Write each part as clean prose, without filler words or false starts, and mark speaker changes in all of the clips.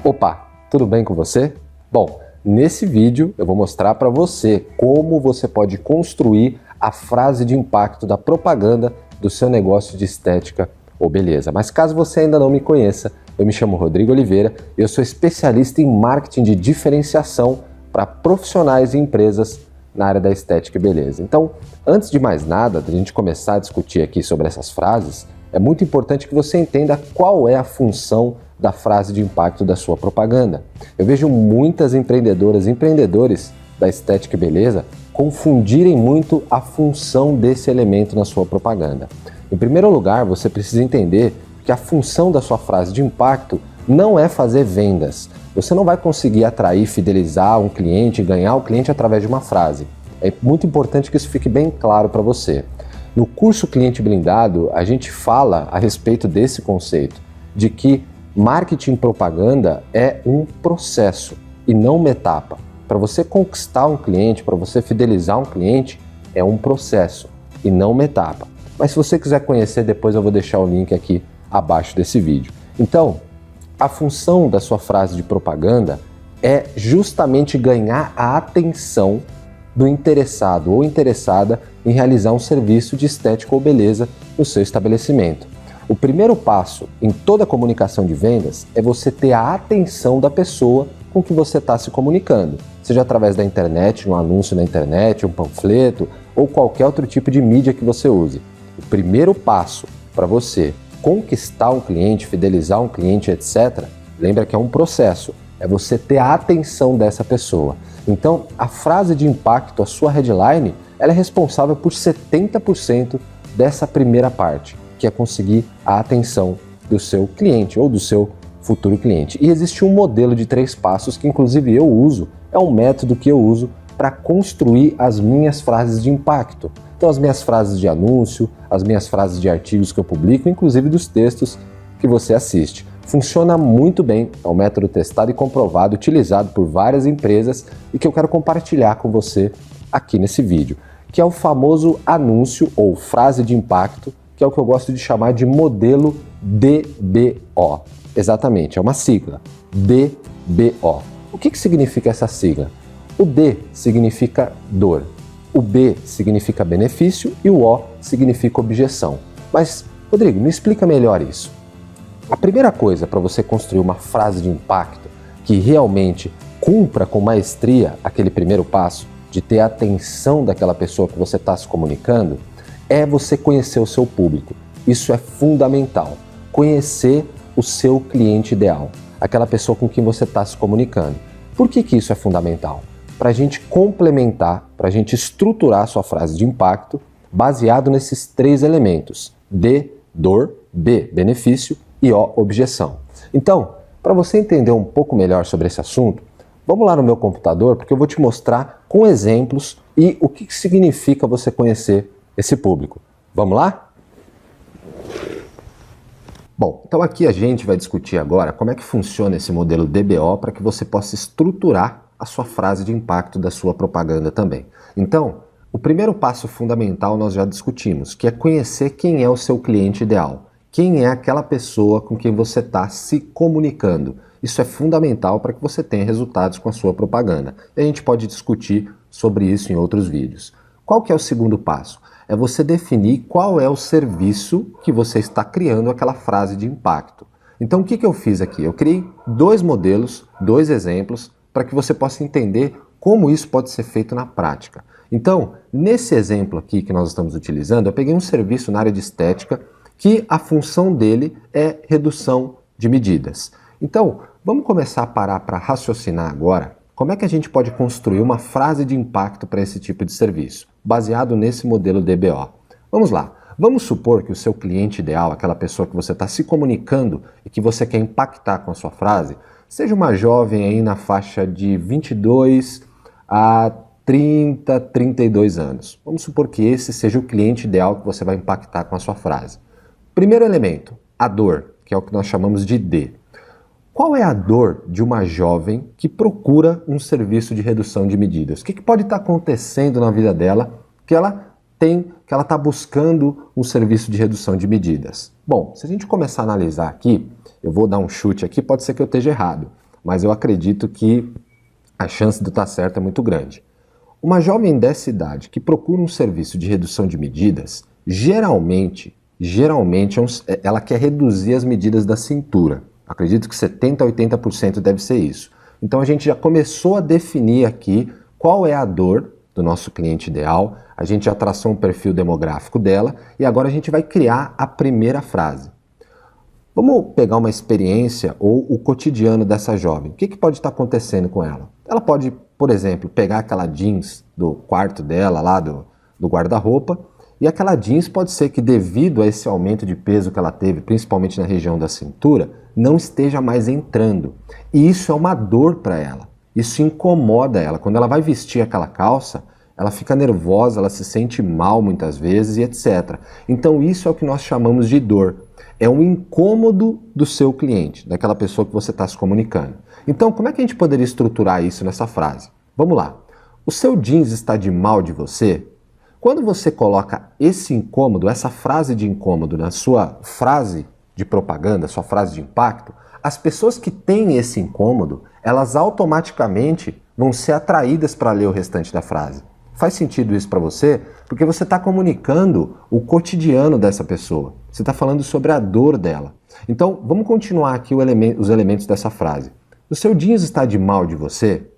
Speaker 1: Opa, tudo bem com você? Bom, nesse vídeo eu vou mostrar para você como você pode construir a frase de impacto da propaganda do seu negócio de estética ou beleza. Mas caso você ainda não me conheça, eu me chamo Rodrigo Oliveira e eu sou especialista em marketing de diferenciação para profissionais e empresas na área da estética e beleza. Então, antes de mais nada, da gente começar a discutir aqui sobre essas frases, é muito importante que você entenda qual é a função da frase de impacto da sua propaganda. Eu vejo muitas empreendedoras e empreendedores da estética e beleza confundirem muito a função desse elemento na sua propaganda. Em primeiro lugar, você precisa entender que a função da sua frase de impacto não é fazer vendas. Você não vai conseguir atrair, fidelizar um cliente, ganhar o cliente através de uma frase. É muito importante que isso fique bem claro para você. No curso Cliente Blindado, a gente fala a respeito desse conceito, de que marketing e propaganda é um processo e não uma etapa. Para você conquistar um cliente, para você fidelizar um cliente, é um processo e não uma etapa. Mas se você quiser conhecer, depois eu vou deixar o link aqui abaixo desse vídeo. Então, a função da sua frase de propaganda é justamente ganhar a atenção do interessado ou interessada em realizar um serviço de estética ou beleza no seu estabelecimento. O primeiro passo em toda comunicação de vendas é você ter a atenção da pessoa com que você está se comunicando, seja através da internet, um anúncio na internet, um panfleto ou qualquer outro tipo de mídia que você use. O primeiro passo para você conquistar um cliente, fidelizar um cliente, etc., lembra que é um processo, é você ter a atenção dessa pessoa. Então, a frase de impacto, a sua headline, ela é responsável por 70% dessa primeira parte, que é conseguir a atenção do seu cliente ou do seu futuro cliente. E existe um modelo de 3 passos que inclusive eu uso, é um método que eu uso para construir as minhas frases de impacto. Então as minhas frases de anúncio, as minhas frases de artigos que eu publico, inclusive dos textos que você assiste. Funciona muito bem, é um método testado e comprovado, utilizado por várias empresas e que eu quero compartilhar com você aqui nesse vídeo, que é o famoso anúncio ou frase de impacto, que é o que eu gosto de chamar de modelo DBO. Exatamente, é uma sigla, DBO. O que significa essa sigla? O D significa dor, o B significa benefício e o O significa objeção. Mas, Rodrigo, me explica melhor isso. A primeira coisa para você construir uma frase de impacto que realmente cumpra com maestria aquele primeiro passo de ter a atenção daquela pessoa que você está se comunicando é você conhecer o seu público. Isso é fundamental. Conhecer o seu cliente ideal, aquela pessoa com quem você está se comunicando. Por que isso é fundamental? Para a gente complementar, para a gente estruturar a sua frase de impacto baseado nesses 3 elementos: D, dor, B, benefício e O, objeção. Então, para você entender um pouco melhor sobre esse assunto, vamos lá no meu computador, porque eu vou te mostrar com exemplos e o que significa você conhecer esse público. Vamos lá? Bom, então aqui a gente vai discutir agora como é que funciona esse modelo DBO para que você possa estruturar a sua frase de impacto da sua propaganda também. Então, o primeiro passo fundamental nós já discutimos, que é conhecer quem é o seu cliente ideal. Quem é aquela pessoa com quem você está se comunicando. Isso é fundamental para que você tenha resultados com a sua propaganda. E a gente pode discutir sobre isso em outros vídeos. Qual que é o segundo passo? É você definir qual é o serviço que você está criando aquela frase de impacto. Então o que eu fiz aqui? Eu criei 2 modelos, 2 exemplos, para que você possa entender como isso pode ser feito na prática. Então, nesse exemplo aqui que nós estamos utilizando, eu peguei um serviço na área de estética que a função dele é redução de medidas. Então, vamos começar a parar para raciocinar agora como é que a gente pode construir uma frase de impacto para esse tipo de serviço, baseado nesse modelo DBO. Vamos lá. Vamos supor que o seu cliente ideal, aquela pessoa que você está se comunicando e que você quer impactar com a sua frase, seja uma jovem aí na faixa de 22 a 30, 32 anos. Vamos supor que esse seja o cliente ideal que você vai impactar com a sua frase. Primeiro elemento, a dor, que é o que nós chamamos de D. Qual é a dor de uma jovem que procura um serviço de redução de medidas? O que pode estar acontecendo na vida dela que ela está buscando um serviço de redução de medidas? Bom, se a gente começar a analisar aqui, eu vou dar um chute aqui, pode ser que eu esteja errado, mas eu acredito que a chance de estar certo é muito grande. Uma jovem dessa idade que procura um serviço de redução de medidas, geralmente ela quer reduzir as medidas da cintura. Acredito que 70% a 80% deve ser isso. Então a gente já começou a definir aqui qual é a dor do nosso cliente ideal, a gente já traçou um perfil demográfico dela e agora a gente vai criar a primeira frase. Vamos pegar uma experiência ou o cotidiano dessa jovem. O que pode estar acontecendo com ela? Ela pode, por exemplo, pegar aquela jeans do quarto dela, lá do guarda-roupa, e aquela jeans pode ser que devido a esse aumento de peso que ela teve, principalmente na região da cintura, não esteja mais entrando. E isso é uma dor para ela. Isso incomoda ela. Quando ela vai vestir aquela calça, ela fica nervosa, ela se sente mal muitas vezes e etc. Então isso é o que nós chamamos de dor. É um incômodo do seu cliente, daquela pessoa que você está se comunicando. Então, como é que a gente poderia estruturar isso nessa frase? Vamos lá. O seu jeans está de mal de você? Quando você coloca esse incômodo, essa frase de incômodo na sua frase de propaganda, sua frase de impacto, as pessoas que têm esse incômodo, elas automaticamente vão ser atraídas para ler o restante da frase. Faz sentido isso para você? Porque você está comunicando o cotidiano dessa pessoa. Você está falando sobre a dor dela. Então, vamos continuar aqui os elementos dessa frase. O seu jeans está de mal de você?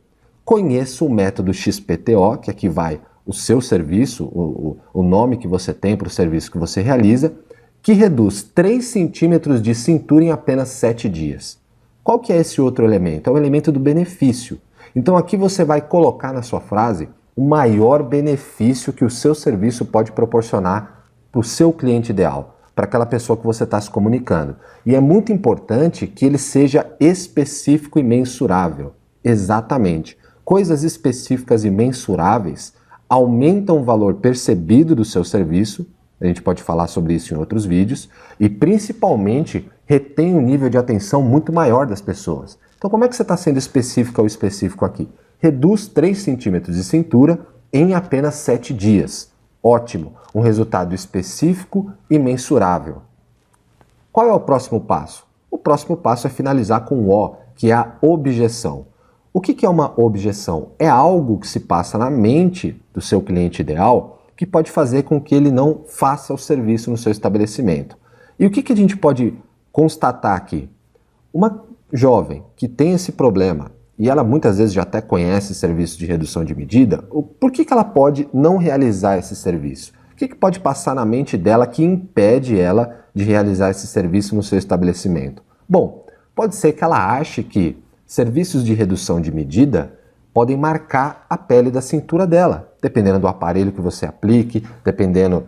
Speaker 1: Conheça o método XPTO, que aqui vai o seu serviço, o nome que você tem para o serviço que você realiza, que reduz 3 centímetros de cintura em apenas 7 dias. Qual que é esse outro elemento? É o elemento do benefício. Então aqui você vai colocar na sua frase o maior benefício que o seu serviço pode proporcionar para o seu cliente ideal, para aquela pessoa que você está se comunicando. E é muito importante que ele seja específico e mensurável. Exatamente. Coisas específicas e mensuráveis aumentam o valor percebido do seu serviço, a gente pode falar sobre isso em outros vídeos, e principalmente retém um nível de atenção muito maior das pessoas. Então como é que você está sendo específico ou específico aqui? Reduz 3 centímetros de cintura em apenas 7 dias. Ótimo, um resultado específico e mensurável. Qual é o próximo passo? O próximo passo é finalizar com o O, que é a objeção. O que é uma objeção? É algo que se passa na mente do seu cliente ideal que pode fazer com que ele não faça o serviço no seu estabelecimento. E o que a gente pode constatar aqui? Uma jovem que tem esse problema, e ela muitas vezes já até conhece serviço de redução de medida, por que ela pode não realizar esse serviço? O que pode passar na mente dela que impede ela de realizar esse serviço no seu estabelecimento? Bom, pode ser que ela ache que serviços de redução de medida podem marcar a pele da cintura dela, dependendo do aparelho que você aplique, dependendo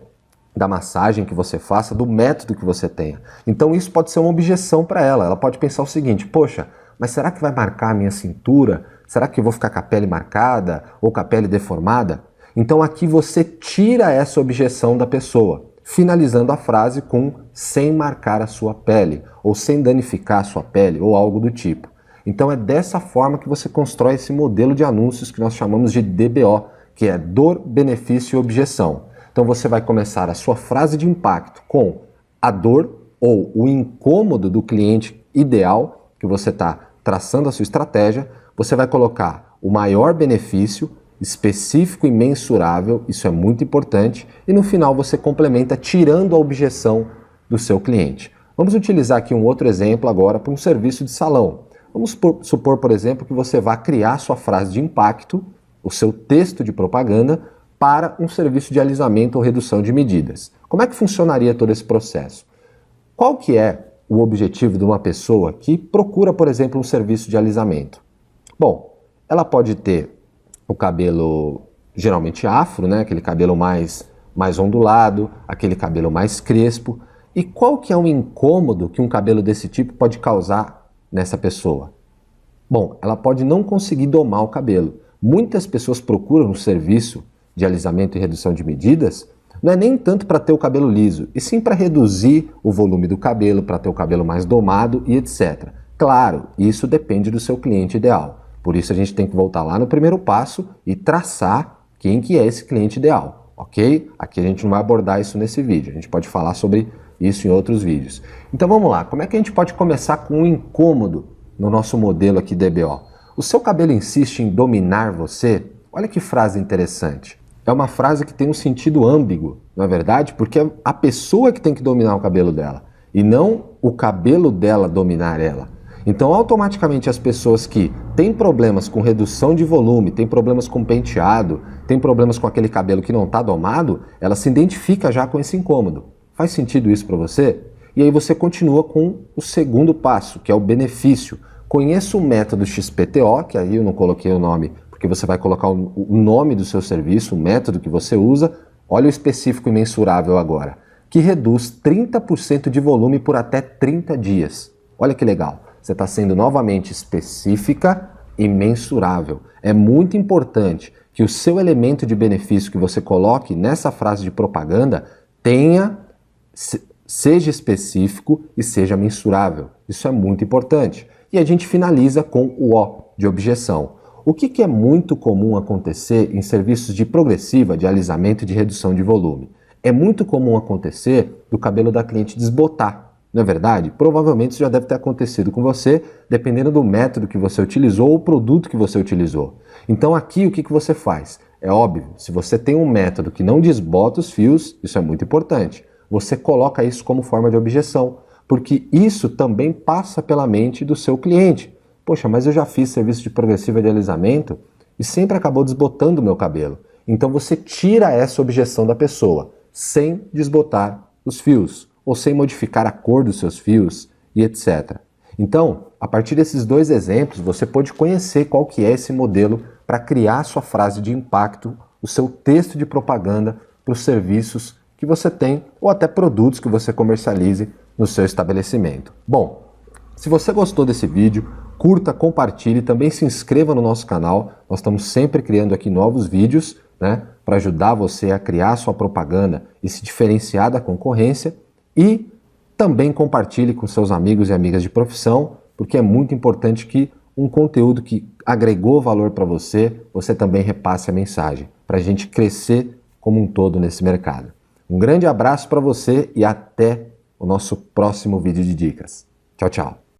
Speaker 1: da massagem que você faça, do método que você tenha. Então isso pode ser uma objeção para ela. Ela pode pensar o seguinte: poxa, mas será que vai marcar a minha cintura? Será que eu vou ficar com a pele marcada ou com a pele deformada? Então aqui você tira essa objeção da pessoa, finalizando a frase com sem marcar a sua pele, ou sem danificar a sua pele, ou algo do tipo. Então é dessa forma que você constrói esse modelo de anúncios que nós chamamos de DBO, que é dor, benefício e objeção. Então você vai começar a sua frase de impacto com a dor ou o incômodo do cliente ideal que você está traçando a sua estratégia, você vai colocar o maior benefício, específico e mensurável, isso é muito importante, e no final você complementa tirando a objeção do seu cliente. Vamos utilizar aqui um outro exemplo agora para um serviço de salão. Vamos supor, por exemplo, que você vá criar sua frase de impacto, o seu texto de propaganda, para um serviço de alisamento ou redução de medidas. Como é que funcionaria todo esse processo? Qual que é o objetivo de uma pessoa que procura, por exemplo, um serviço de alisamento? Bom, ela pode ter o cabelo geralmente afro, né? Aquele cabelo mais ondulado, aquele cabelo mais crespo. E qual que é o incômodo que um cabelo desse tipo pode causar nessa pessoa? Bom, ela pode não conseguir domar o cabelo. Muitas pessoas procuram um serviço de alisamento e redução de medidas, não é nem tanto para ter o cabelo liso, e sim para reduzir o volume do cabelo, para ter o cabelo mais domado e etc. Claro, isso depende do seu cliente ideal. Por isso a gente tem que voltar lá no primeiro passo e traçar quem que é esse cliente ideal, ok? Aqui a gente não vai abordar isso nesse vídeo, a gente pode falar sobre isso em outros vídeos. Então vamos lá, como é que a gente pode começar com um incômodo no nosso modelo aqui DBO. O seu cabelo insiste em dominar você? Olha que frase interessante. É uma frase que tem um sentido ambíguo, não é verdade? Porque é a pessoa que tem que dominar o cabelo dela e não o cabelo dela dominar ela. Então, automaticamente, as pessoas que têm problemas com redução de volume, têm problemas com penteado, têm problemas com aquele cabelo que não está domado, ela se identifica já com esse incômodo. Faz sentido isso para você? E aí você continua com o segundo passo, que é o benefício. Conheça o método XPTO, que aí eu não coloquei o nome, porque você vai colocar o nome do seu serviço, o método que você usa. Olha o específico e mensurável agora, que reduz 30% de volume por até 30 dias. Olha que legal. Você está sendo novamente específica e mensurável. É muito importante que o seu elemento de benefício que você coloque nessa frase de propaganda seja específico e seja mensurável. Isso é muito importante. E a gente finaliza com o O de objeção. O que é muito comum acontecer em serviços de progressiva, de alisamento e de redução de volume? É muito comum acontecer do cabelo da cliente desbotar. Não é verdade? Provavelmente isso já deve ter acontecido com você, dependendo do método que você utilizou ou produto que você utilizou. Então aqui o que você faz? É óbvio, se você tem um método que não desbota os fios, isso é muito importante. Você coloca isso como forma de objeção, porque isso também passa pela mente do seu cliente. Poxa, mas eu já fiz serviço de progressiva de alisamento e sempre acabou desbotando o meu cabelo. Então você tira essa objeção da pessoa, sem desbotar os fios, ou sem modificar a cor dos seus fios e etc. Então, a partir desses dois exemplos, você pode conhecer qual que é esse modelo para criar a sua frase de impacto, o seu texto de propaganda para os serviços que você tem ou até produtos que você comercialize no seu estabelecimento. Bom, se você gostou desse vídeo, curta, compartilhe, também se inscreva no nosso canal. Nós estamos sempre criando aqui novos vídeos, né, para ajudar você a criar sua propaganda e se diferenciar da concorrência. E também compartilhe com seus amigos e amigas de profissão, porque é muito importante que um conteúdo que agregou valor para você, você também repasse a mensagem, para a gente crescer como um todo nesse mercado. Um grande abraço para você e até o nosso próximo vídeo de dicas. Tchau, tchau!